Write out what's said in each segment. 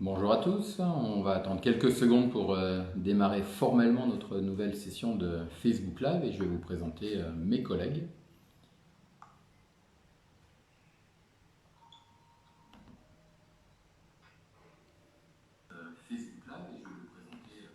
Bonjour à tous, on va attendre quelques secondes pour démarrer formellement notre nouvelle session de Facebook Live et je vais vous présenter mes collègues. Facebook Live et je vais vous présenter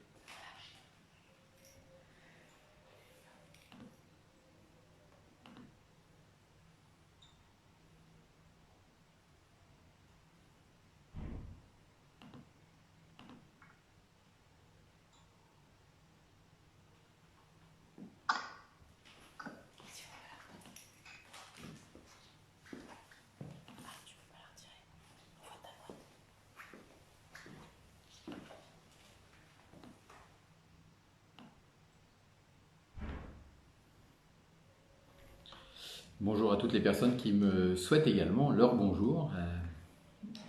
bonjour à toutes les personnes qui me souhaitent également leur bonjour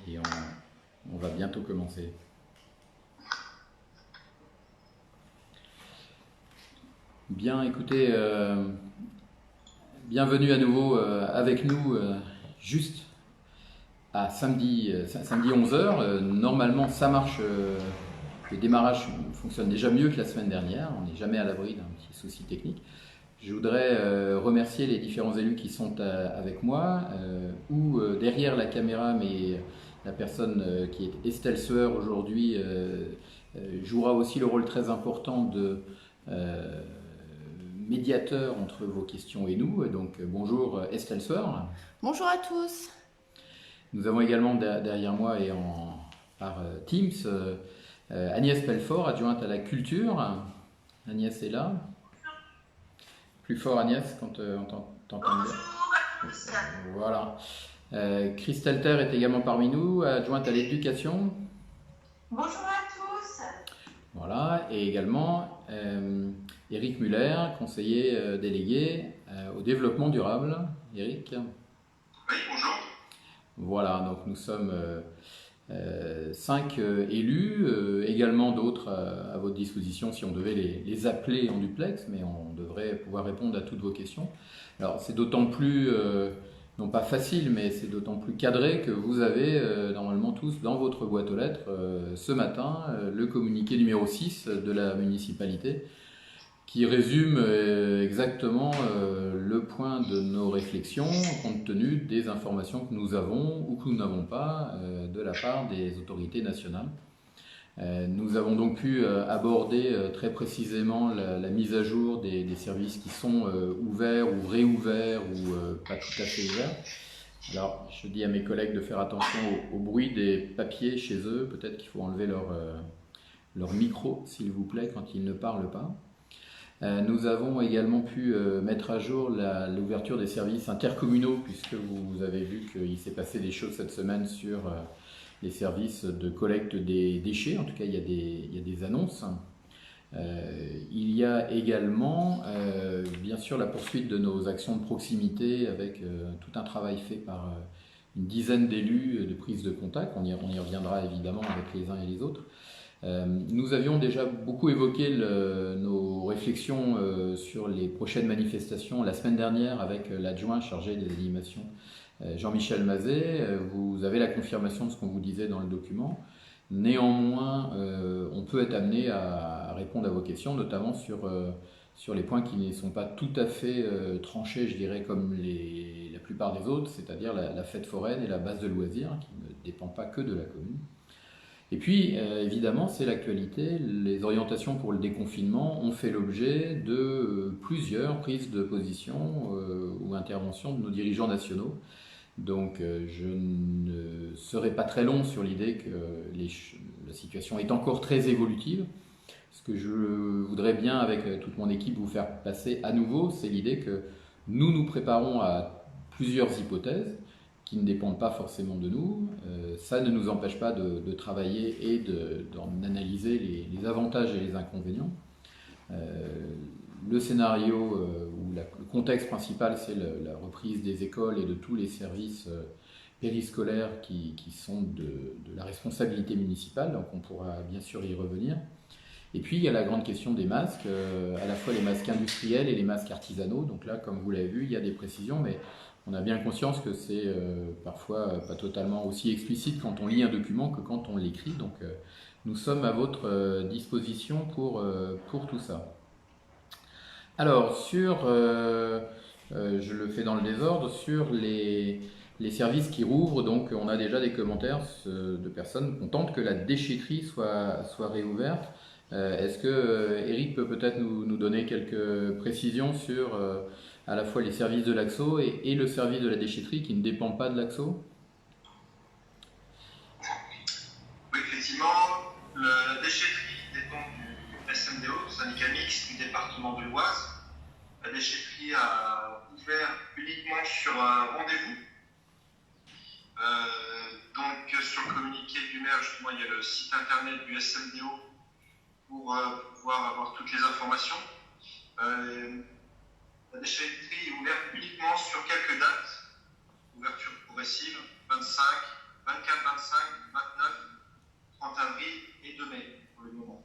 et on va bientôt commencer. Bien, écoutez, bienvenue à nouveau avec nous juste à samedi 11h. Normalement, ça marche, le démarrage fonctionne déjà mieux que la semaine dernière. On n'est jamais à l'abri d'un petit souci technique. Je voudrais remercier les différents élus qui sont avec moi ou derrière la caméra, mais la personne qui est Estelle Sueur aujourd'hui jouera aussi le rôle très important de médiateur entre vos questions et nous. Donc bonjour Estelle Sueur. Bonjour à tous. Nous avons également derrière moi et par Teams Agnès Pelfort, adjointe à la culture. Agnès est là. Plus fort Agnès quand on t'entend bien. Voilà. Christelle Terre est également parmi nous, adjointe à l'éducation. Bonjour à tous. Voilà. Et également Éric Muller, conseiller délégué au développement durable. Éric. Oui, bonjour. Voilà, donc nous sommes 5 élus, également d'autres à votre disposition si on devait les appeler en duplex, mais on devrait pouvoir répondre à toutes vos questions. Alors c'est d'autant plus, non pas facile, mais c'est d'autant plus cadré que vous avez normalement tous dans votre boîte aux lettres ce matin le communiqué numéro 6 de la municipalité qui résume exactement le point de nos réflexions compte tenu des informations que nous avons ou que nous n'avons pas de la part des autorités nationales. Nous avons donc pu aborder très précisément la mise à jour des services qui sont ouverts ou réouverts ou pas tout à fait ouverts. Alors je dis à mes collègues de faire attention au bruit des papiers chez eux, peut-être qu'il faut enlever leur micro s'il vous plaît quand ils ne parlent pas. Nous avons également pu mettre à jour l'ouverture des services intercommunaux puisque vous avez vu qu'il s'est passé des choses cette semaine sur les services de collecte des déchets. En tout cas, il y a des annonces. Il y a également, bien sûr, la poursuite de nos actions de proximité avec tout un travail fait par une dizaine d'élus de prise de contact. On y reviendra évidemment avec les uns et les autres. Nous avions déjà beaucoup évoqué nos réflexions sur les prochaines manifestations la semaine dernière avec l'adjoint chargé des animations Jean-Michel Mazet. Vous avez la confirmation de ce qu'on vous disait dans le document. Néanmoins, on peut être amené à répondre à vos questions, notamment sur les points qui ne sont pas tout à fait tranchés, je dirais, comme la plupart des autres, c'est-à-dire la fête foraine et la base de loisirs, qui ne dépend pas que de la commune. Et puis, évidemment, c'est l'actualité. Les orientations pour le déconfinement ont fait l'objet de plusieurs prises de position ou interventions de nos dirigeants nationaux. Donc, je ne serai pas très long sur l'idée que la situation est encore très évolutive. Ce que je voudrais bien, avec toute mon équipe, vous faire passer à nouveau, c'est l'idée que nous nous préparons à plusieurs hypothèses qui ne dépendent pas forcément de nous. Ça ne nous empêche pas de travailler et d'en analyser les avantages et les inconvénients. Le scénario ou le contexte principal, c'est la reprise des écoles et de tous les services périscolaires qui sont de la responsabilité municipale, donc on pourra bien sûr y revenir. Et puis il y a la grande question des masques, à la fois les masques industriels et les masques artisanaux. Donc là, comme vous l'avez vu, il y a des précisions, mais on a bien conscience que c'est parfois pas totalement aussi explicite quand on lit un document que quand on l'écrit. Donc nous sommes à votre disposition pour tout ça. Alors, je le fais dans le désordre, sur les services qui rouvrent, donc on a déjà des commentaires de personnes contentes que la déchetterie soit réouverte. Est-ce que Eric peut peut-être nous donner quelques précisions sur à la fois les services de l'AXO et le service de la déchetterie qui ne dépend pas de l'AXO? Oui, effectivement, la déchetterie dépend du SMDO, syndicat mixte du département de l'Oise. La déchetterie a ouvert uniquement sur un rendez-vous. Donc sur le communiqué du maire, justement, il y a le site internet du SMDO pour pouvoir avoir toutes les informations. La déchetterie est ouverte uniquement sur quelques dates. Ouverture progressive, 25, 24, 25, 29, 30 avril et 2 mai pour le moment.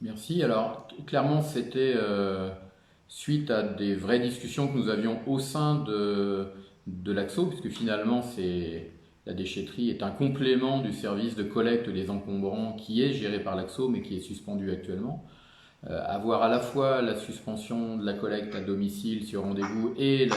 Merci. Alors, clairement, c'était suite à des vraies discussions que nous avions au sein de l'AXO, puisque finalement, la déchetterie est un complément du service de collecte des encombrants qui est géré par l'AXO, mais qui est suspendu actuellement. Avoir à la fois la suspension de la collecte à domicile sur rendez-vous et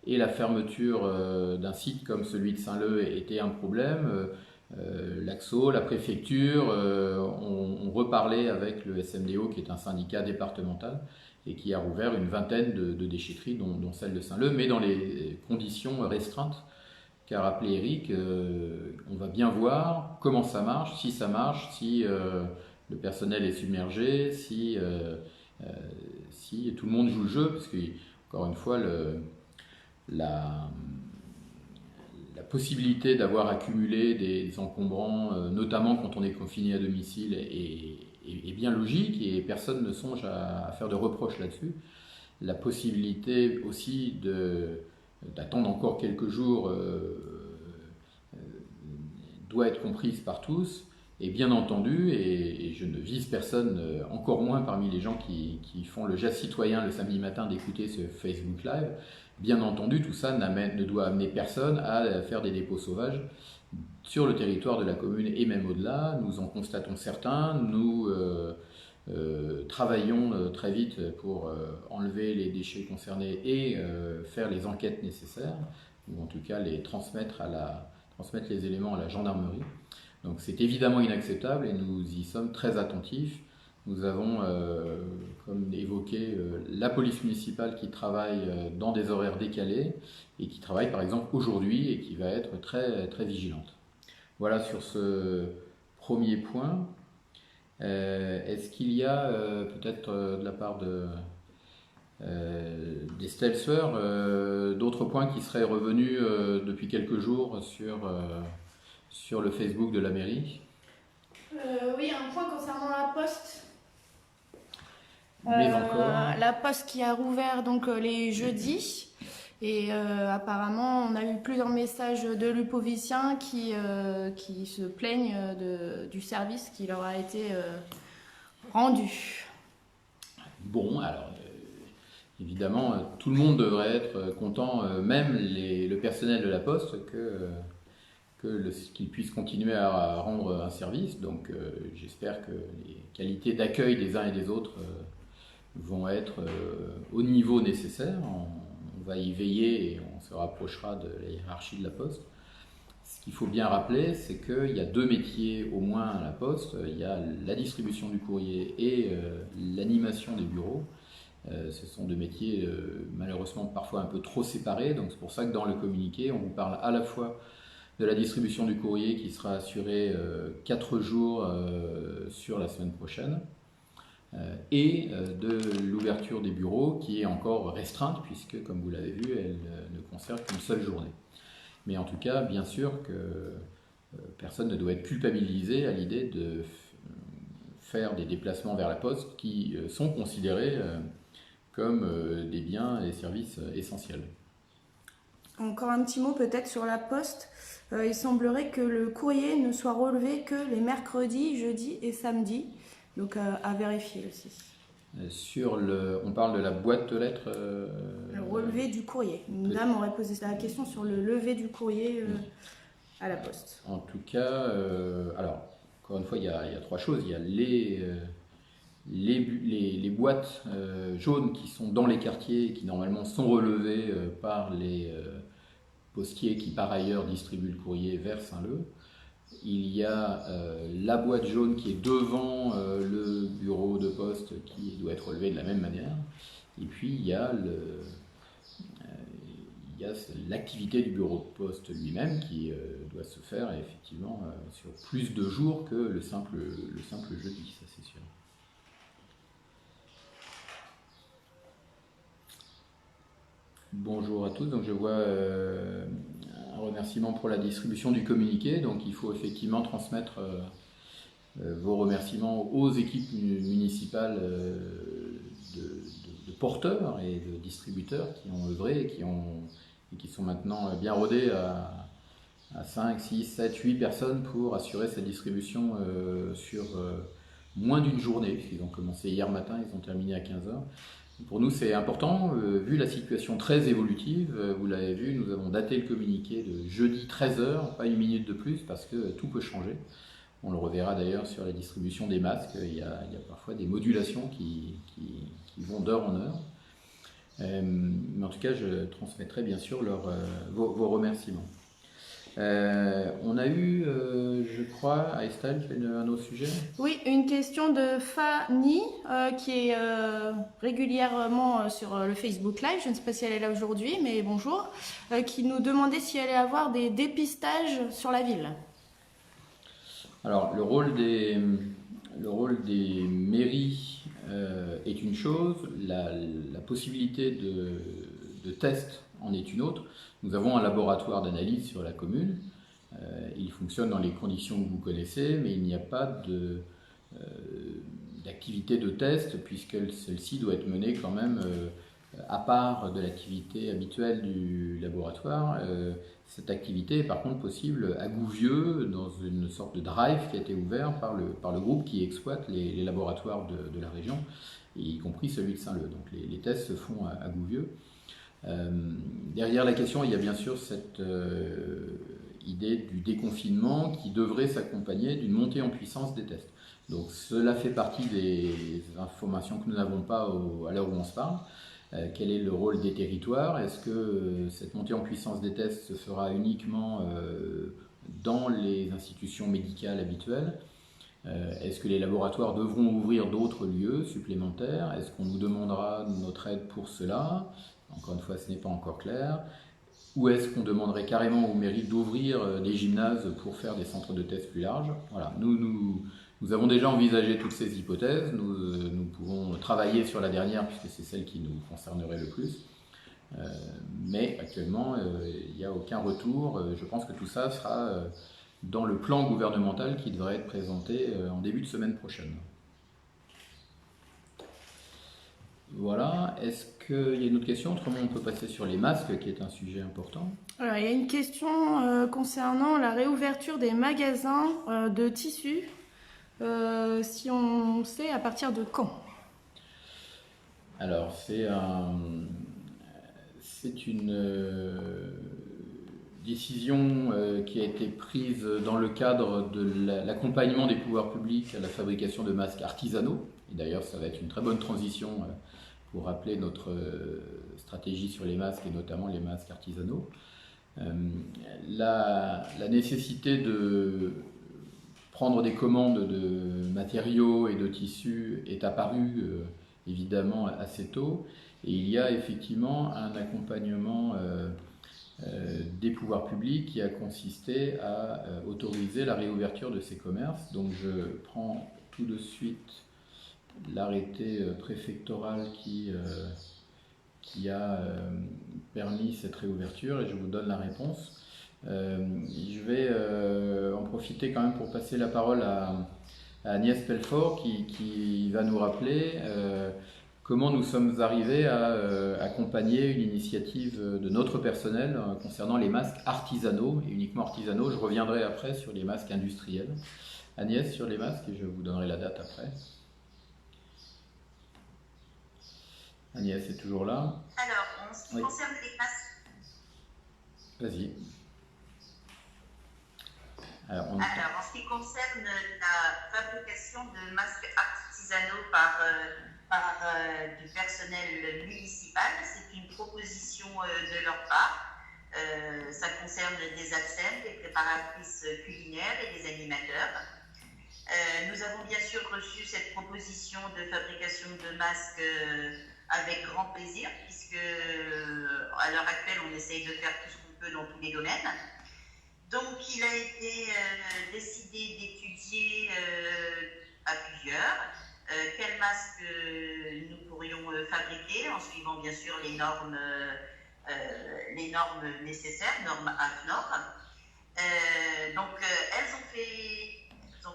la fermeture d'un site comme celui de Saint-Leu était un problème. L'AXO, la préfecture ont reparlé avec le SMDO qui est un syndicat départemental et qui a rouvert une vingtaine de déchetteries dont celle de Saint-Leu, mais dans les conditions restreintes qu'a rappelé Eric. On va bien voir comment ça marche, si le personnel est submergé, si tout le monde joue le jeu, parce que encore une fois la possibilité d'avoir accumulé des encombrants, notamment quand on est confiné à domicile, est bien logique et personne ne songe à faire de reproches là-dessus. La possibilité aussi d'attendre encore quelques jours doit être comprise par tous et bien entendu, et je ne vise personne, encore moins parmi les gens qui font le geste citoyen le samedi matin d'écouter ce Facebook Live. Bien entendu, tout ça ne doit amener personne à faire des dépôts sauvages sur le territoire de la commune et même au-delà. Nous en constatons certains, nous travaillons très vite pour enlever les déchets concernés et faire les enquêtes nécessaires, ou en tout cas transmettre les éléments à la gendarmerie. Donc c'est évidemment inacceptable et nous y sommes très attentifs. Nous avons, comme évoqué, la police municipale qui travaille dans des horaires décalés et qui travaille par exemple aujourd'hui et qui va être très, très vigilante. Voilà sur ce premier point. Est-ce qu'il y a peut-être de la part d'Estelle Sueur d'autres points qui seraient revenus depuis quelques jours sur le Facebook de la mairie? Oui, un point concernant la Poste. Mais encore. La Poste qui a rouvert donc les jeudis et apparemment on a eu plusieurs messages de lupoviciens qui se plaignent du service qui leur a été rendu. Bon, alors évidemment tout le monde devrait être content, même le personnel de la Poste, qu'ils puissent continuer à rendre un service. Donc j'espère que les qualités d'accueil des uns et des autres vont être au niveau nécessaire. On va y veiller et on se rapprochera de la hiérarchie de la Poste. Ce qu'il faut bien rappeler, c'est qu'il y a deux métiers au moins à la Poste. Il y a la distribution du courrier et l'animation des bureaux. Ce sont deux métiers malheureusement parfois un peu trop séparés. Donc c'est pour ça que dans le communiqué, on vous parle à la fois de la distribution du courrier qui sera assurée 4 jours sur la semaine prochaine, et de l'ouverture des bureaux qui est encore restreinte puisque, comme vous l'avez vu, elle ne concerne qu'une seule journée. Mais en tout cas, bien sûr que personne ne doit être culpabilisé à l'idée de faire des déplacements vers la Poste qui sont considérés comme des biens et services essentiels. Encore un petit mot peut-être sur la Poste. Il semblerait que le courrier ne soit relevé que les mercredis, jeudis et samedis. Donc à vérifier aussi. On parle de la boîte de lettres. Le relevé du courrier. Une dame aurait posé la question sur le levé du courrier à la poste. En tout cas, alors, encore une fois, il y a trois choses. Il y a les boîtes jaunes qui sont dans les quartiers et qui normalement sont relevées par les postiers qui par ailleurs distribuent le courrier vers Saint-Leu. Il y a la boîte jaune qui est devant le bureau de poste qui doit être relevé de la même manière. Et puis il y a l'activité du bureau de poste lui-même qui doit se faire effectivement sur plus de jours que le simple jeudi, ça c'est sûr. Bonjour à tous, donc je vois un remerciement pour la distribution du communiqué, donc il faut effectivement transmettre vos remerciements aux équipes municipales de porteurs et de distributeurs qui ont œuvré et qui sont maintenant bien rodés à 5, 6, 7, 8 personnes pour assurer cette distribution sur moins d'une journée. Ils ont commencé hier matin, ils ont terminé à 15h. Pour nous, c'est important, vu la situation très évolutive, vous l'avez vu, nous avons daté le communiqué de jeudi 13h, pas une minute de plus, parce que tout peut changer. On le reverra d'ailleurs sur la distribution des masques, il y a parfois des modulations qui vont d'heure en heure. Mais en tout cas, je transmettrai bien sûr vos remerciements. On a eu, je crois, à Estelle, un autre sujet. Oui, une question de Fanny qui est régulièrement sur le Facebook Live. Je ne sais pas si elle est là aujourd'hui, mais bonjour. Qui nous demandait si elle allait avoir des dépistages sur la ville. Alors, le rôle des mairies est une chose, la possibilité de test en est une autre. Nous avons un laboratoire d'analyse sur la commune. Il fonctionne dans les conditions que vous connaissez, mais il n'y a pas d'activité de test, puisque celle-ci doit être menée quand même à part de l'activité habituelle du laboratoire. Cette activité est par contre possible à Gouvieux, dans une sorte de drive qui a été ouvert par le groupe qui exploite les laboratoires de la région, y compris celui de Saint-Leu. Donc les tests se font à Gouvieux. Derrière la question, il y a bien sûr cette idée du déconfinement qui devrait s'accompagner d'une montée en puissance des tests. Donc cela fait partie des informations que nous n'avons pas à l'heure où on se parle. Quel est le rôle des territoires? Est-ce que cette montée en puissance des tests se fera uniquement dans les institutions médicales habituelles? Est-ce que les laboratoires devront ouvrir d'autres lieux supplémentaires? Est-ce qu'on nous demandera notre aide pour cela? Encore une fois, ce n'est pas encore clair. Ou est-ce qu'on demanderait carrément aux mairies d'ouvrir des gymnases pour faire des centres de tests plus larges? Voilà. Nous avons déjà envisagé toutes ces hypothèses. Nous pouvons travailler sur la dernière puisque c'est celle qui nous concernerait le plus. Mais actuellement, il n'y a aucun retour. Je pense que tout ça sera dans le plan gouvernemental qui devrait être présenté en début de semaine prochaine. Voilà, est-ce qu'il y a une autre question? Autrement, on peut passer sur les masques, qui est un sujet important. Alors, il y a une question concernant la réouverture des magasins de tissus, si on sait à partir de quand? Alors, c'est une décision qui a été prise dans le cadre de l'accompagnement des pouvoirs publics à la fabrication de masques artisanaux. Et d'ailleurs, ça va être une très bonne transition pour rappeler notre stratégie sur les masques et notamment les masques artisanaux. La nécessité de prendre des commandes de matériaux et de tissus est apparue évidemment assez tôt, et il y a effectivement un accompagnement des pouvoirs publics qui a consisté à autoriser la réouverture de ces commerces. Donc je prends tout de suite l'arrêté préfectoral qui a permis cette réouverture et je vous donne la réponse. Je vais en profiter quand même pour passer la parole à Agnès Pelfort qui va nous rappeler comment nous sommes arrivés à accompagner une initiative de notre personnel concernant les masques artisanaux et uniquement artisanaux. Je reviendrai après sur les masques industriels. Agnès, sur les masques, et je vous donnerai la date après. Agnès est toujours là. Alors, en ce qui Oui. concerne les masques, Vas-y. Alors, en ce qui concerne la fabrication de masques artisanaux par du personnel municipal, c'est une proposition de leur part. Ça concerne des ATSEM, des préparatrices culinaires et des animateurs. Nous avons bien sûr reçu cette proposition de fabrication de masques avec grand plaisir, puisque à l'heure actuelle, on essaye de faire tout ce qu'on peut dans tous les domaines. Donc, il a été décidé d'étudier à plusieurs quels masques nous pourrions fabriquer en suivant bien sûr les normes nécessaires, normes AFNOR. Elles ont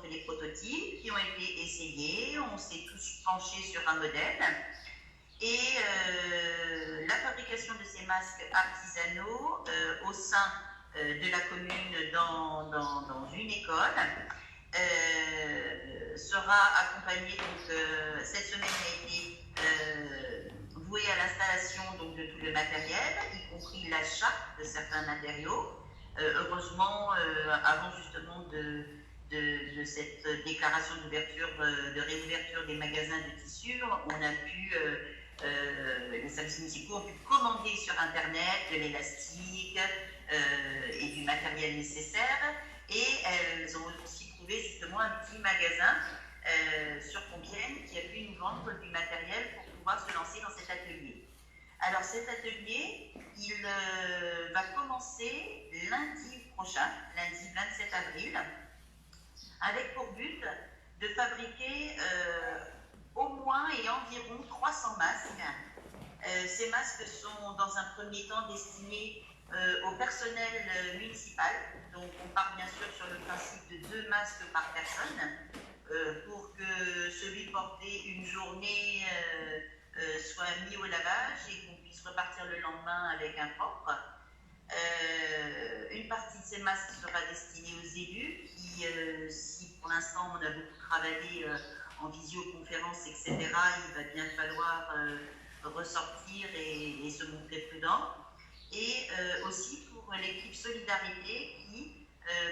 fait des prototypes qui ont été essayés, on s'est tous penchés sur un modèle. Et la fabrication de ces masques artisanaux au sein de la commune dans une école sera accompagnée. Cette semaine a été vouée à l'installation de tout le matériel, y compris l'achat de certains matériaux. Heureusement, avant justement de cette déclaration d'ouverture, de réouverture des magasins de tissus, on a pu les services municipaux ont pu commander sur Internet de l'élastique et du matériel nécessaire, et elles ont aussi trouvé justement un petit magasin sur Compiègne qui a pu nous vendre du matériel pour pouvoir se lancer dans cet atelier. Alors cet atelier, il va commencer lundi prochain, lundi 27 avril, avec pour but de fabriquer au moins et environ 300 masques. Ces masques sont dans un premier temps destinés au personnel municipal. Donc on part bien sûr sur le principe de 2 masques par personne pour que celui porté une journée soit mis au lavage et qu'on puisse repartir le lendemain avec un propre. Une partie de ces masques sera destinée aux élus qui, si pour l'instant on a beaucoup travaillé en visioconférence, etc., il va bien falloir ressortir et se montrer prudent. Et aussi pour l'équipe Solidarité qui,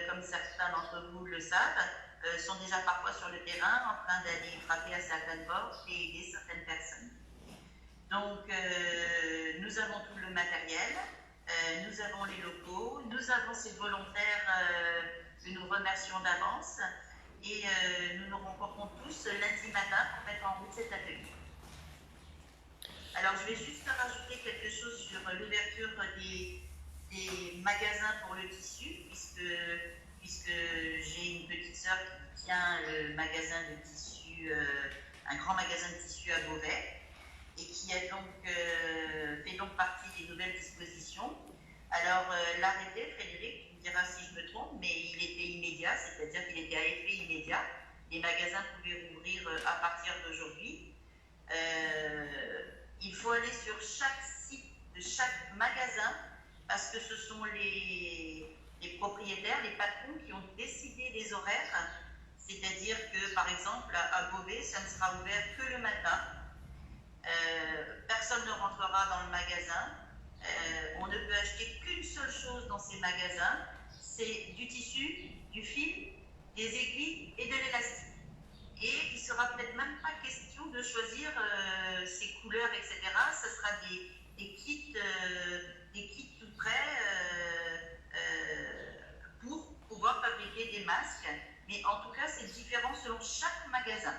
comme certains d'entre vous le savent, sont déjà parfois sur le terrain en train d'aller frapper à certaines portes et aider certaines personnes. Donc nous avons tout le matériel, nous avons les locaux, nous avons ces volontaires que nous remercions d'avance, et nous nous rencontrons tous lundi matin pour mettre en route cet atelier. Alors je vais juste rajouter quelque chose sur l'ouverture des magasins pour le tissu, puisque j'ai une petite sœur qui tient le magasin de tissu, un grand magasin de tissu à Beauvais, et qui a fait donc partie des nouvelles dispositions. Alors l'arrêté, Frédéric, tu me diras si je me trompe, mais il était immédiat, c'est-à-dire qu'il était à effet immédiat. Les magasins pouvaient rouvrir à partir d'aujourd'hui. Il faut aller sur chaque site de chaque magasin, parce que ce sont les propriétaires, les patrons qui ont décidé des horaires. C'est-à-dire que, par exemple, à Beauvais, ça ne sera ouvert que le matin. Personne ne rentrera dans le magasin. On ne peut acheter qu'une seule chose dans ces magasins, c'est du tissu, du fil, des aiguilles et de l'élastique. Et il ne sera peut-être même pas question de choisir ses couleurs, etc. Ce sera des kits tout prêts pour pouvoir fabriquer des masques. Mais en tout cas, c'est différent selon chaque magasin.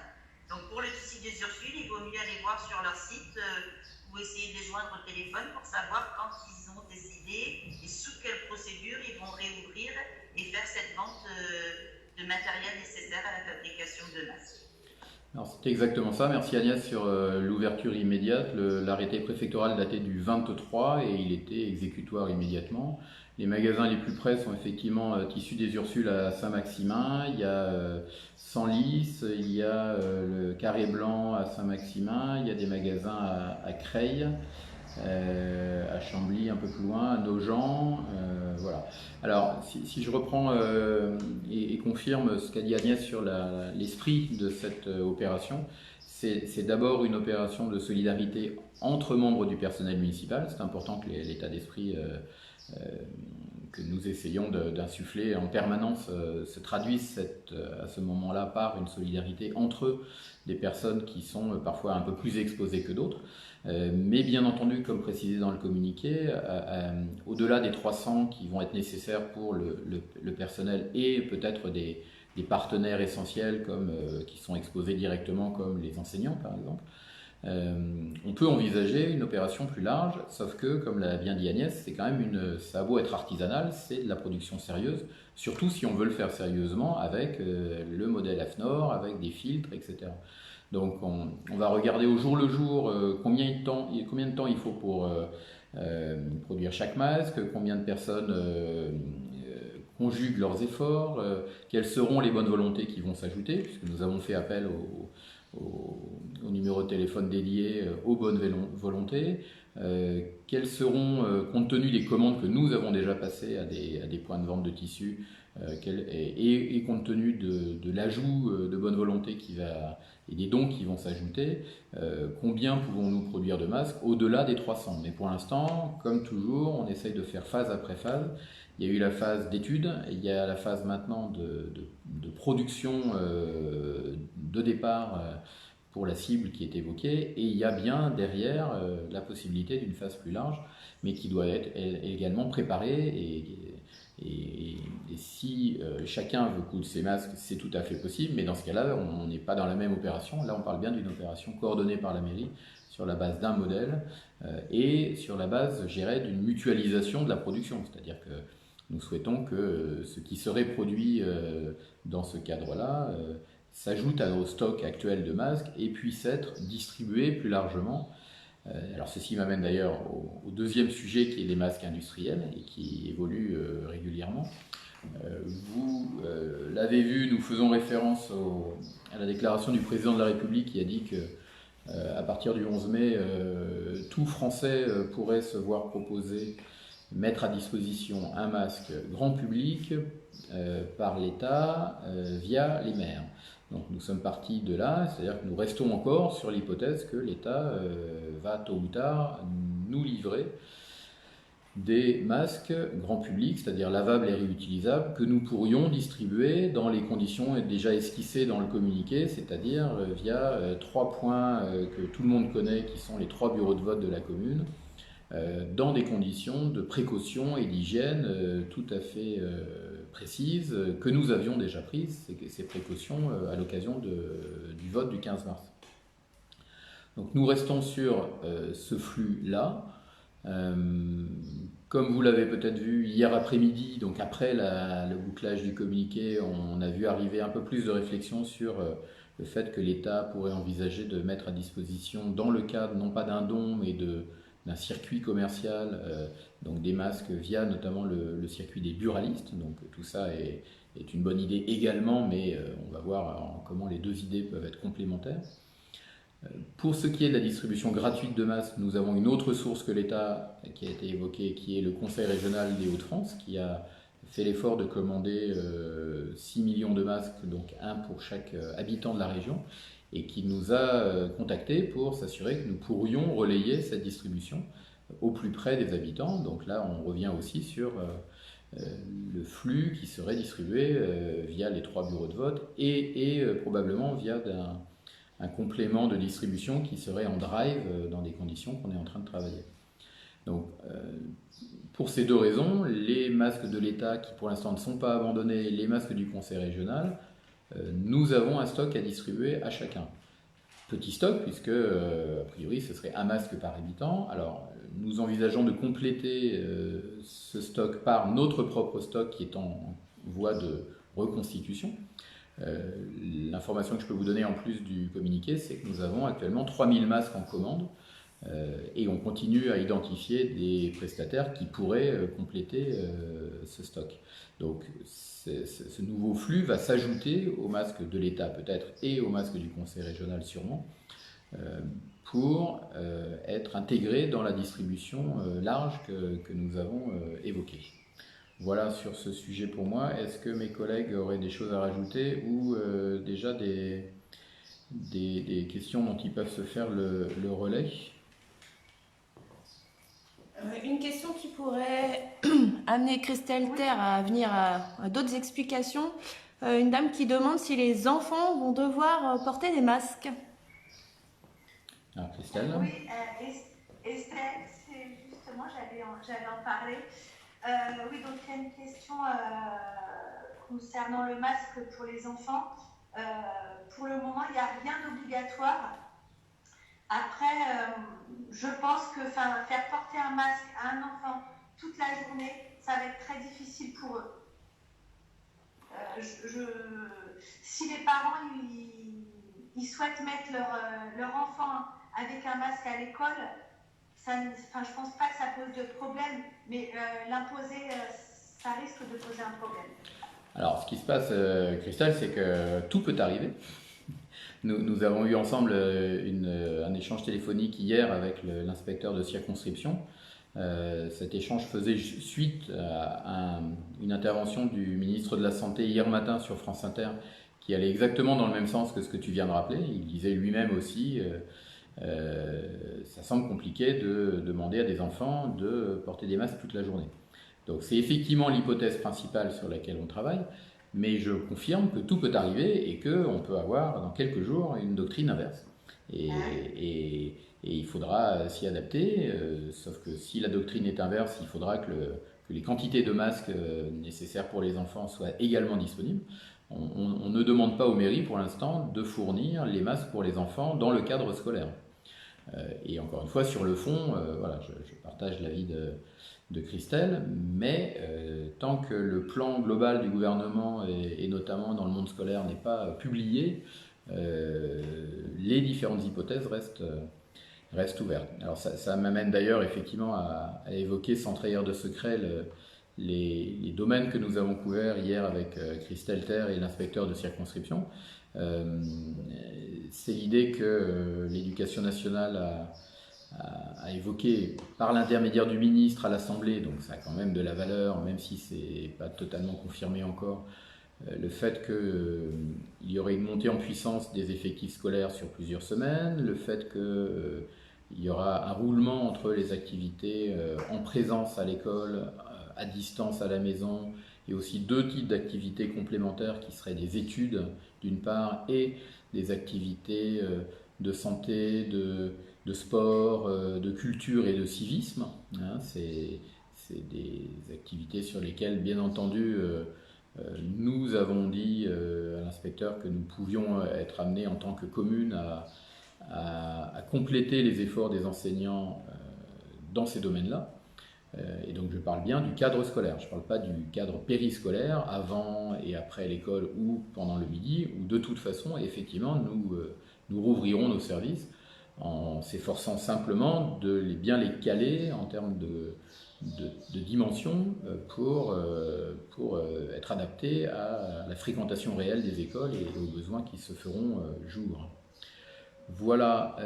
Donc pour le tissu des Ursules, il vaut mieux aller voir sur leur site ou essayer de les joindre au téléphone pour savoir quand ils ont décidé et sous quelle procédure ils vont réouvrir et faire cette vente de matériel nécessaire à la fabrication de masques. Alors c'est exactement ça, merci Agnès sur l'ouverture immédiate. L'arrêté préfectoral datait du 23 et il était exécutoire immédiatement. Les magasins les plus près sont effectivement Tissus des Ursules à Saint-Maximin, il y a Senlis, il y a le Carré Blanc à Saint-Maximin, il y a des magasins à Creil, à Chambly un peu plus loin, à Nogent, voilà. Alors si je reprends et confirme ce qu'a dit Agnès sur l'esprit de cette opération, c'est d'abord une opération de solidarité entre membres du personnel municipal. C'est important que l'état d'esprit que nous essayons d'insuffler en permanence se traduise à ce moment-là par une solidarité entre des personnes qui sont parfois un peu plus exposées que d'autres. Mais bien entendu, comme précisé dans le communiqué, au-delà des 300 qui vont être nécessaires pour le personnel et peut-être des partenaires essentiels qui sont exposés directement, comme les enseignants par exemple, on peut envisager une opération plus large, sauf que, comme l'a bien dit Agnès, c'est quand même ça a beau être artisanal, c'est de la production sérieuse, surtout si on veut le faire sérieusement avec le modèle AFNOR, avec des filtres, etc. Donc on va regarder au jour le jour combien de temps il faut pour produire chaque masque, combien de personnes conjuguent leurs efforts, quelles seront les bonnes volontés qui vont s'ajouter, puisque nous avons fait appel au numéro de téléphone dédié aux bonnes volontés, quelles seront, compte tenu des commandes que nous avons déjà passées à des points de vente de tissus, et compte tenu de l'ajout de bonne volonté et des dons qui vont s'ajouter, combien pouvons-nous produire de masques au-delà des 300. Mais pour l'instant, comme toujours, on essaye de faire phase après phase. Il y a eu la phase d'étude, il y a la phase maintenant de production de départ pour la cible qui est évoquée, et il y a bien derrière la possibilité d'une phase plus large, mais qui doit être également préparée, et si chacun veut coudre ses masques, c'est tout à fait possible, mais dans ce cas-là, on n'est pas dans la même opération. Là, on parle bien d'une opération coordonnée par la mairie, sur la base d'un modèle, et sur la base, je dirais, d'une mutualisation de la production, c'est-à-dire que nous souhaitons que ce qui serait produit dans ce cadre-là s'ajoute à nos stocks actuels de masques et puisse être distribué plus largement. Alors ceci m'amène d'ailleurs au deuxième sujet, qui est les masques industriels et qui évolue régulièrement. Vous l'avez vu, nous faisons référence à la déclaration du président de la République qui a dit que à partir du 11 mai, tout Français pourrait se voir proposer, mettre à disposition un masque grand public par l'État via les maires. Donc nous sommes partis de là, c'est-à-dire que nous restons encore sur l'hypothèse que l'État va tôt ou tard nous livrer des masques grand public, c'est-à-dire lavables et réutilisables, que nous pourrions distribuer dans les conditions déjà esquissées dans le communiqué, c'est-à-dire via 3 points que tout le monde connaît, qui sont les 3 bureaux de vote de la commune, dans des conditions de précaution et d'hygiène tout à fait précises, que nous avions déjà prises, ces précautions, à l'occasion du vote du 15 mars. Donc nous restons sur ce flux-là. Comme vous l'avez peut-être vu hier après-midi, donc après le bouclage du communiqué, on a vu arriver un peu plus de réflexion sur le fait que l'État pourrait envisager de mettre à disposition, dans le cadre non pas d'un don, mais d'un circuit commercial, donc des masques via notamment le circuit des buralistes. Donc tout ça est une bonne idée également, mais on va voir comment les deux idées peuvent être complémentaires. Pour ce qui est de la distribution gratuite de masques, nous avons une autre source que l'État qui a été évoquée, qui est le Conseil régional des Hauts-de-France, qui a fait l'effort de commander 6 millions de masques, donc un pour chaque habitant de la région, et qui nous a contactés pour s'assurer que nous pourrions relayer cette distribution au plus près des habitants. Donc là, on revient aussi sur le flux qui serait distribué via les 3 bureaux de vote et probablement via un complément de distribution qui serait en drive dans des conditions qu'on est en train de travailler. Donc, pour ces deux raisons, les masques de l'État qui pour l'instant ne sont pas abandonnés, les masques du Conseil régional, nous avons un stock à distribuer à chacun. Petit stock, puisque a priori ce serait un masque par habitant. Alors nous envisageons de compléter ce stock par notre propre stock qui est en voie de reconstitution. L'information que je peux vous donner en plus du communiqué, c'est que nous avons actuellement 3000 masques en commande et on continue à identifier des prestataires qui pourraient compléter ce stock. Donc ce nouveau flux va s'ajouter aux masques de l'État peut-être et aux masques du Conseil régional sûrement pour être intégré dans la distribution large que nous avons évoquée. Voilà sur ce sujet pour moi. Est-ce que mes collègues auraient des choses à rajouter ou déjà des des questions dont ils peuvent se faire le relais. Une question qui pourrait amener Christelle Terre à venir à d'autres explications. Une dame qui demande si les enfants vont devoir porter des masques. Alors, Christelle. Oui, Estelle, c'est justement, j'allais en parler. Oui, donc il y a une question concernant le masque pour les enfants. Pour le moment, il n'y a rien d'obligatoire. Après, je pense que faire porter un masque à un enfant toute la journée, ça va être très difficile pour eux. Si les parents ils souhaitent mettre leur enfant avec un masque à l'école, je pense pas que ça pose de problème, mais l'imposer, ça risque de poser un problème. Alors, ce qui se passe, Christelle, c'est que tout peut arriver. Nous avons eu ensemble un échange téléphonique hier avec l'inspecteur de circonscription. Cet échange faisait suite à une intervention du ministre de la Santé hier matin sur France Inter qui allait exactement dans le même sens que ce que tu viens de rappeler. Il disait lui-même aussi, ça semble compliqué de demander à des enfants de porter des masques toute la journée. Donc c'est effectivement l'hypothèse principale sur laquelle on travaille. Mais je confirme que tout peut arriver et qu'on peut avoir dans quelques jours une doctrine inverse. Et il faudra s'y adapter, sauf que si la doctrine est inverse, il faudra que les quantités de masques nécessaires pour les enfants soient également disponibles. On ne demande pas aux mairies pour l'instant de fournir les masques pour les enfants dans le cadre scolaire. Et encore une fois, sur le fond, voilà, je partage l'avis de Christelle, mais tant que le plan global du gouvernement et notamment dans le monde scolaire n'est pas publié, les différentes hypothèses restent ouvertes. Alors ça m'amène d'ailleurs effectivement à évoquer sans trahir de secret les domaines que nous avons couverts hier avec Christelle Terre et l'inspecteur de circonscription. C'est l'idée que l'éducation nationale a évoqué par l'intermédiaire du ministre à l'Assemblée, donc ça a quand même de la valeur, même si ce n'est pas totalement confirmé encore, le fait qu'il y aurait une montée en puissance des effectifs scolaires sur plusieurs semaines, le fait qu'il y aura un roulement entre les activités en présence à l'école, à distance à la maison, et aussi deux types d'activités complémentaires qui seraient des études d'une part et des activités de santé, de sport, de culture et de civisme. Hein, c'est des activités sur lesquelles, bien entendu, nous avons dit à l'inspecteur que nous pouvions être amenés en tant que commune à compléter les efforts des enseignants dans ces domaines-là. Et donc je parle bien du cadre scolaire, je ne parle pas du cadre périscolaire, avant et après l'école ou pendant le midi, où de toute façon, effectivement, nous rouvrirons nos services en s'efforçant simplement de bien les caler en termes de dimension pour être adaptés à la fréquentation réelle des écoles et aux besoins qui se feront jour. Voilà.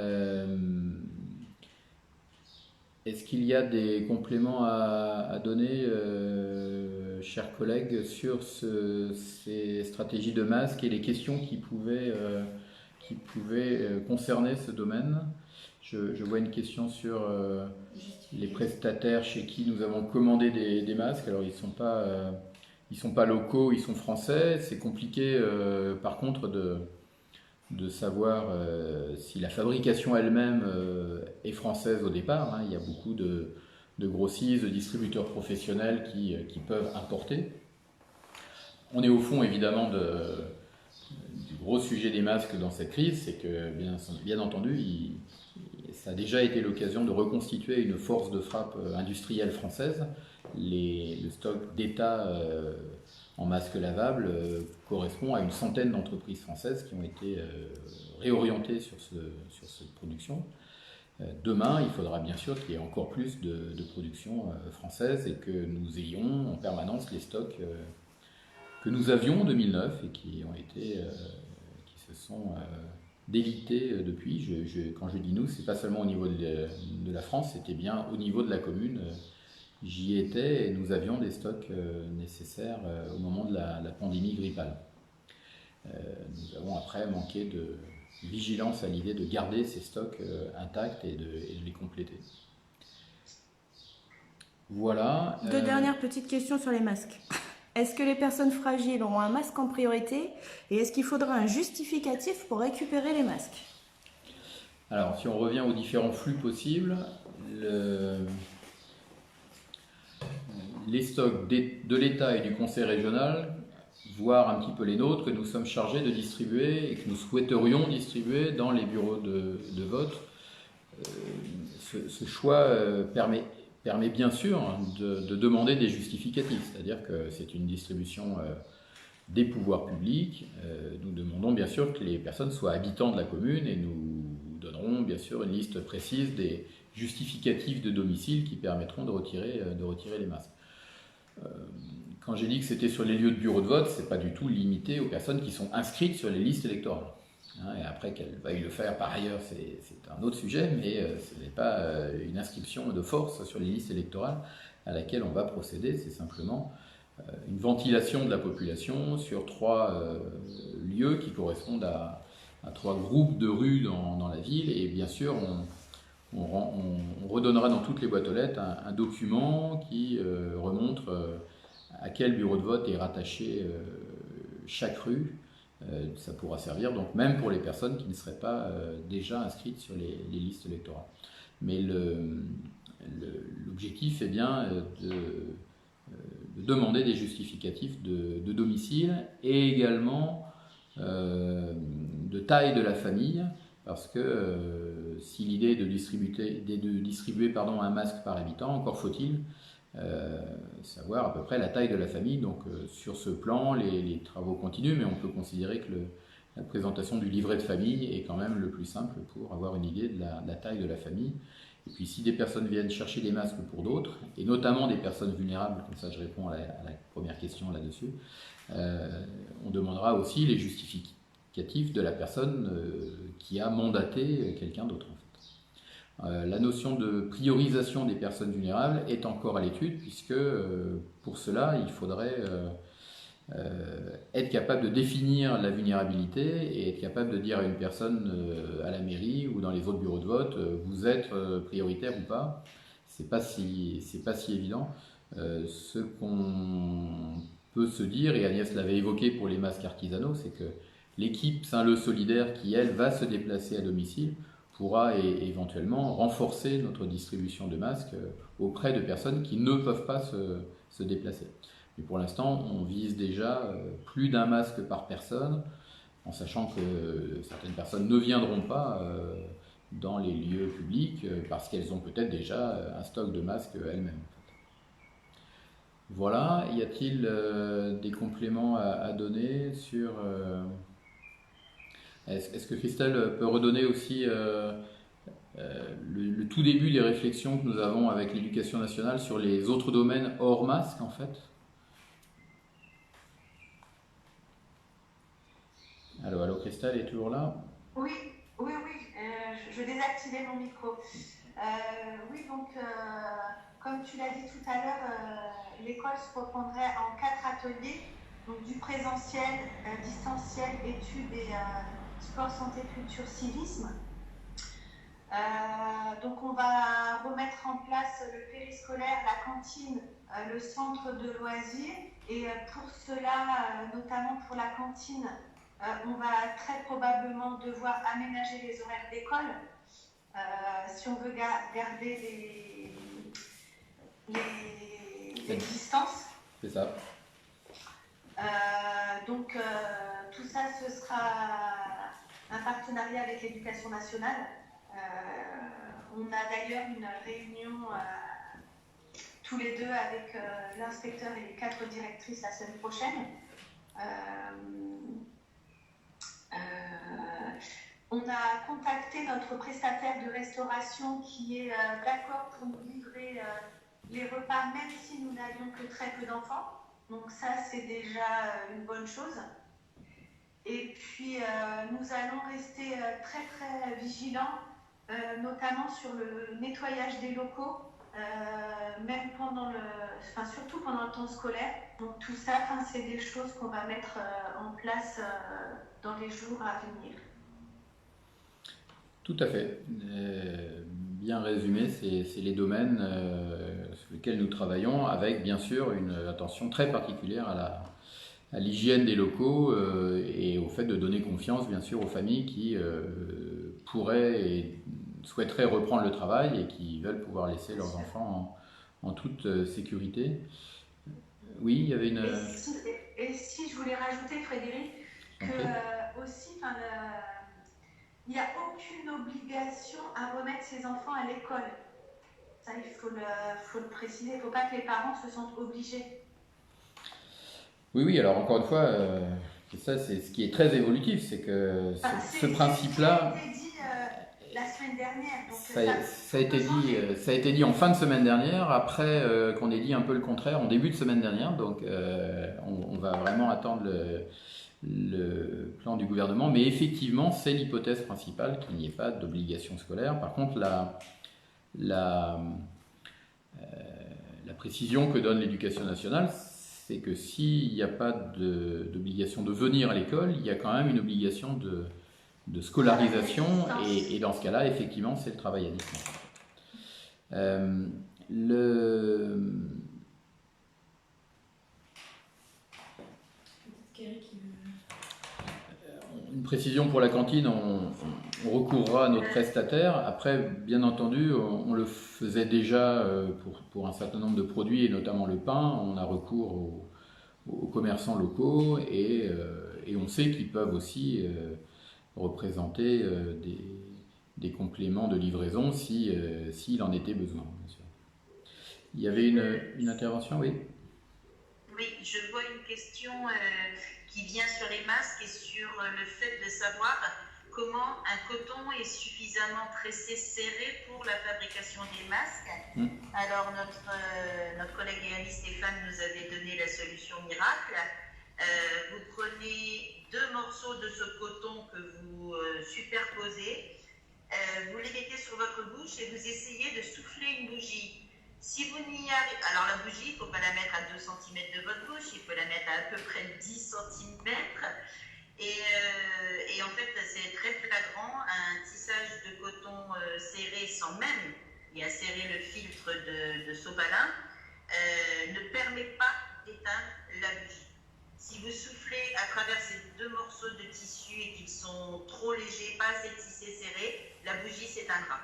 Est-ce qu'il y a des compléments à donner, chers collègues, sur ces stratégies de masques et les questions qui pouvaient concerner ce domaine? Je vois une question sur les prestataires chez qui nous avons commandé des masques. Alors ils sont pas locaux, ils sont français. C'est compliqué par contre de savoir si la fabrication elle-même est française au départ. Hein. Il y a beaucoup de grossistes, de distributeurs professionnels qui peuvent importer. On est au fond évidemment du gros sujet des masques dans cette crise, c'est que bien entendu, ça a déjà été l'occasion de reconstituer une force de frappe industrielle française. Le stock d'État en masques lavables correspond à une centaine d'entreprises françaises qui ont été réorientées sur cette production. Demain, il faudra bien sûr qu'il y ait encore plus de production française et que nous ayons en permanence les stocks que nous avions en 2009 et qui se sont délités depuis. Quand je dis nous, c'est pas seulement au niveau de la France, c'était bien au niveau de la commune. J'y étais et nous avions des stocks nécessaires au moment de la pandémie grippale. Nous avons après manqué vigilance à l'idée de garder ces stocks intacts et de les compléter. Voilà. Deux dernières petites questions sur les masques. Est-ce que les personnes fragiles auront un masque en priorité et est-ce qu'il faudra un justificatif pour récupérer les masques? Alors, si on revient aux différents flux possibles, les stocks de l'État et du Conseil régional, voire un petit peu les nôtres, que nous sommes chargés de distribuer et que nous souhaiterions distribuer dans les bureaux de vote. Ce choix permet bien sûr de demander des justificatifs, c'est-à-dire que c'est une distribution des pouvoirs publics. Nous demandons bien sûr que les personnes soient habitants de la commune et nous donnerons bien sûr une liste précise des justificatifs de domicile qui permettront de retirer les masques. Quand j'ai dit que c'était sur les lieux de bureau de vote, ce n'est pas du tout limité aux personnes qui sont inscrites sur les listes électorales. Et après qu'elles veuillent le faire par ailleurs, c'est un autre sujet, mais ce n'est pas une inscription de force sur les listes électorales à laquelle on va procéder, c'est simplement une ventilation de la population sur 3 lieux qui correspondent à 3 groupes de rues dans la ville, et bien sûr on redonnera dans toutes les boîtes aux lettres un document qui remontre à quel bureau de vote est rattaché chaque rue. Ça pourra servir donc même pour les personnes qui ne seraient pas déjà inscrites sur les listes électorales. Mais l'objectif est bien de demander des justificatifs de domicile et également de taille de la famille, parce que si l'idée est de distribuer un masque par habitant, encore faut-il savoir à peu près la taille de la famille. Donc sur ce plan, les travaux continuent, mais on peut considérer que la présentation du livret de famille est quand même le plus simple pour avoir une idée de la taille de la famille. Et puis si des personnes viennent chercher des masques pour d'autres, et notamment des personnes vulnérables, comme ça je réponds à la première question là-dessus, on demandera aussi les justificatifs de la personne qui a mandaté quelqu'un d'autre. La notion de priorisation des personnes vulnérables est encore à l'étude, puisque pour cela, il faudrait être capable de définir la vulnérabilité et être capable de dire à une personne à la mairie ou dans les autres bureaux de vote, vous êtes prioritaire ou pas. C'est pas si évident. Ce qu'on peut se dire, et Agnès l'avait évoqué pour les masques artisanaux, c'est que l'équipe Saint-Leu Solidaire qui, elle, va se déplacer à domicile, pourra éventuellement renforcer notre distribution de masques auprès de personnes qui ne peuvent pas se déplacer. Mais pour l'instant, on vise déjà plus d'un masque par personne, en sachant que certaines personnes ne viendront pas dans les lieux publics parce qu'elles ont peut-être déjà un stock de masques elles-mêmes. Voilà, y a-t-il des compléments à donner sur... Est-ce que Christelle peut redonner aussi le tout début des réflexions que nous avons avec l'Éducation nationale sur les autres domaines hors masque, en fait? Allô, Christelle est toujours là? Oui, je désactivais mon micro. Oui, donc, comme tu l'as dit tout à l'heure, l'école se reprendrait en 4 ateliers, donc du présentiel, distanciel, études et sport, santé, culture, civisme. Donc on va remettre en place le périscolaire, la cantine, le centre de loisirs, et pour cela, notamment pour la cantine, on va très probablement devoir aménager les horaires d'école si on veut garder les distances. C'est ça. Donc tout ça, ce sera un partenariat avec l'Éducation nationale. On a d'ailleurs une réunion tous les deux avec l'inspecteur et les 4 directrices la semaine prochaine. On a contacté notre prestataire de restauration qui est d'accord pour nous livrer les repas, même si nous n'avions que très peu d'enfants. Donc ça, c'est déjà une bonne chose. Et puis, nous allons rester très, très vigilants, notamment sur le nettoyage des locaux, même surtout pendant le temps scolaire. Donc tout ça, c'est des choses qu'on va mettre en place dans les jours à venir. Tout à fait. Bien résumé, c'est les domaines sur lesquels nous travaillons, avec bien sûr une attention très particulière à l'hygiène des locaux et au fait de donner confiance bien sûr aux familles qui pourraient et souhaiteraient reprendre le travail et qui veulent pouvoir laisser leurs enfants en toute sécurité. Oui, il y avait une... Et si je voulais rajouter, Frédéric, que aussi, il n'y a aucune obligation à remettre ses enfants à l'école. Ça, il faut le préciser. Il ne faut pas que les parents se sentent obligés. Oui, alors encore une fois, ça c'est ce qui est très évolutif, c'est que ce principe-là... Ça a été dit la semaine dernière. Donc ça a été dit en fin de semaine dernière, après qu'on ait dit un peu le contraire en début de semaine dernière, donc on va vraiment attendre le plan du gouvernement, mais effectivement c'est l'hypothèse principale qu'il n'y ait pas d'obligation scolaire. Par contre, la précision que donne l'éducation nationale, c'est que s'il n'y a pas d'obligation de venir à l'école, il y a quand même une obligation de scolarisation, et dans ce cas-là, effectivement, c'est le travail à distance. Une précision pour la cantine, on recourra à notre prestataire. Après, bien entendu, on le faisait déjà pour un certain nombre de produits, et notamment le pain. On a recours aux commerçants locaux, et on sait qu'ils peuvent aussi représenter des compléments de livraison s'il en était besoin, bien sûr. Il y avait une intervention, oui? Oui, je vois une question qui vient sur les masques et sur le fait de savoir comment un coton est suffisamment pressé, serré pour la fabrication des masques. Alors notre collègue Yannis Stéphane nous avait donné la solution miracle. Vous prenez 2 morceaux de ce coton que vous superposez, vous les mettez sur votre bouche et vous essayez de souffler une bougie. Si vous n'y arrivez... Alors la bougie, il ne faut pas la mettre à 2 cm de votre bouche, il faut la mettre à peu près 10 cm. Et en fait, c'est très flagrant, un tissage de coton serré sans même y insérer le filtre de Sopalin ne permet pas d'éteindre la bougie. Si vous soufflez à travers ces 2 morceaux de tissu et qu'ils sont trop légers, pas assez tissés, serrés, la bougie s'éteindra.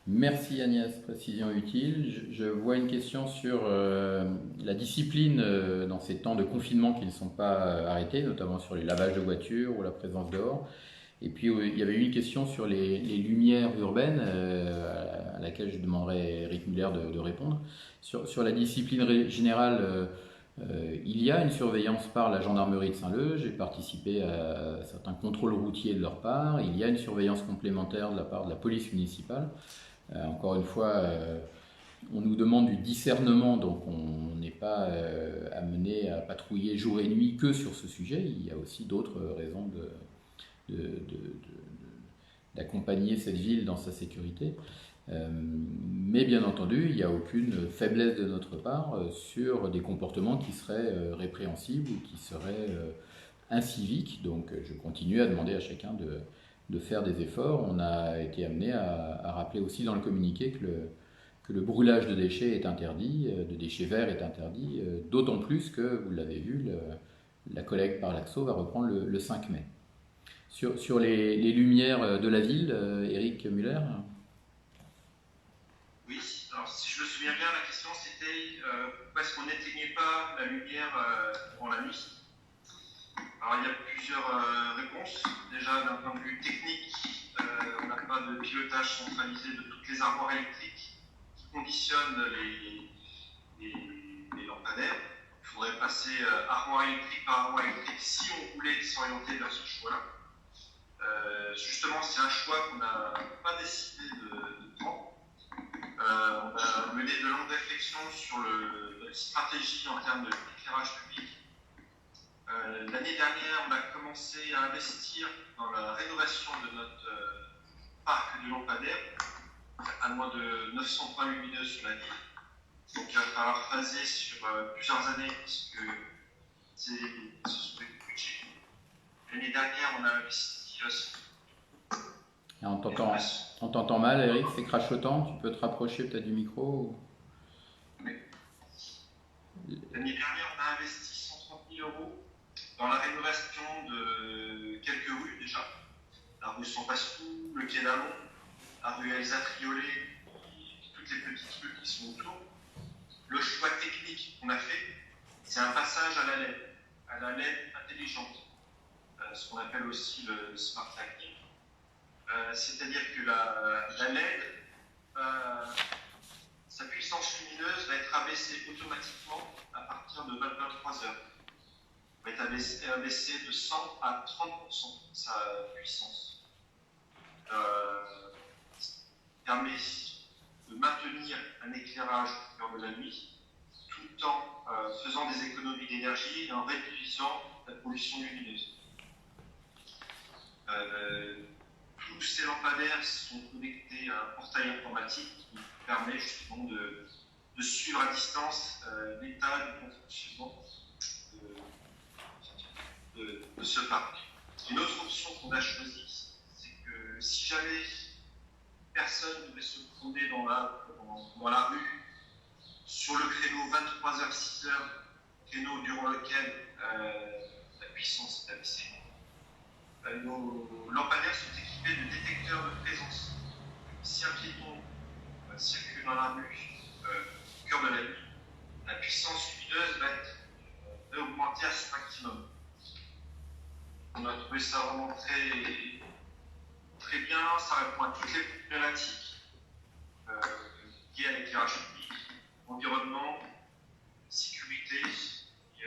Merci Agnès, précision utile. Je vois une question sur la discipline dans ces temps de confinement qui ne sont pas arrêtés, notamment sur les lavages de voitures ou la présence dehors. Et puis il y avait une question sur les lumières urbaines à laquelle je demanderai à Eric Muller de répondre. Sur la discipline générale, il y a une surveillance par la gendarmerie de Saint-Leu. J'ai participé à certains contrôles routiers de leur part. Il y a une surveillance complémentaire de la part de la police municipale. Encore une fois, on nous demande du discernement, donc on n'est pas amené à patrouiller jour et nuit que sur ce sujet. Il y a aussi d'autres raisons d'accompagner cette ville dans sa sécurité. Mais bien entendu, il n'y a aucune faiblesse de notre part sur des comportements qui seraient répréhensibles ou qui seraient inciviques. Donc je continue à demander à chacun de faire des efforts. On a été amené à rappeler aussi dans le communiqué que le brûlage de déchets est interdit, de déchets verts est interdit, d'autant plus que, vous l'avez vu, la collecte par l'AXO va reprendre le 5 mai. Sur les lumières de la ville, Eric Muller? Oui, alors si je me souviens bien, la question c'était pourquoi est-ce qu'on n'éteignait pas la lumière pendant la nuit? Alors il y a plusieurs réponses. Déjà d'un point de vue technique, on n'a pas de pilotage centralisé de toutes les armoires électriques qui conditionnent les lampadaires. Il faudrait passer armoire électrique par armoire électrique si on voulait s'orienter vers ce choix-là. Justement, c'est un choix qu'on n'a pas décidé de prendre. On a mené de longues réflexions sur notre stratégie en termes d'éclairage public. L'année dernière, on a commencé à investir dans la rénovation de notre parc de lampadaires, à moins de 900 points lumineux sur la ville. Donc il va falloir phaser sur plusieurs années, puisque ce sont des budgets. L'année dernière, on a investi Et on t'entend mal, Eric, c'est crachotant. Tu peux te rapprocher peut-être du micro. L'année dernière, on a investi 130 000 euros dans la rénovation de quelques rues déjà. La rue Sans Passetou, le quai d'Amont, la rue Elsa Triolet, et toutes les petites rues qui sont autour. Le choix technique qu'on a fait, c'est un passage à la LED intelligente, ce qu'on appelle aussi le smart lighting. C'est-à-dire que la LED, sa puissance lumineuse va être abaissée automatiquement à partir de 23 heures. Va être abaissée de 100 à 30% sa puissance. Ça permet de maintenir un éclairage au cœur de la nuit, tout en faisant des économies d'énergie et en réduisant la pollution lumineuse. Tous ces lampadaires sont connectés à un portail informatique qui permet justement de suivre à distance l'état du bon fonctionnement de ce parc. Une autre option qu'on a choisie, c'est que si jamais personne devait se promener dans la rue sur le créneau 23h-6h, créneau durant lequel la puissance est abaissée, nos lampadaires sont équipés de détecteurs de présence. Si un piéton circule dans la rue au cœur de la nuit, la puissance lumineuse va être augmentée à son maximum. On a trouvé ça vraiment très, très bien, ça répond à toutes les problématiques liées à l'éclairage public, environnement, sécurité et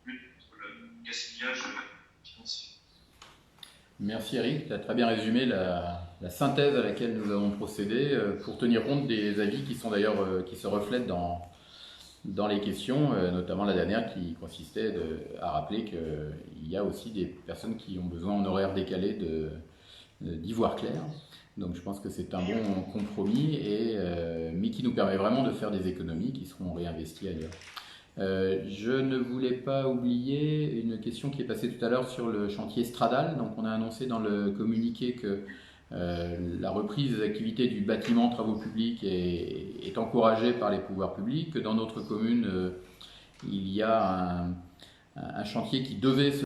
lutte contre le gaspillage financier. Merci Eric, tu as très bien résumé la synthèse à laquelle nous avons procédé pour tenir compte des avis qui sont d'ailleurs qui se reflètent dans les questions, notamment la dernière qui consistait à rappeler qu'il y a aussi des personnes qui ont besoin en horaire décalé d'y voir clair. Donc je pense que c'est un bon compromis, mais qui nous permet vraiment de faire des économies qui seront réinvesties ailleurs. Je ne voulais pas oublier une question qui est passée tout à l'heure sur le chantier Stradal. Donc on a annoncé dans le communiqué que la reprise des activités du bâtiment travaux publics est encouragée par les pouvoirs publics, que dans notre commune il y a un chantier qui devait se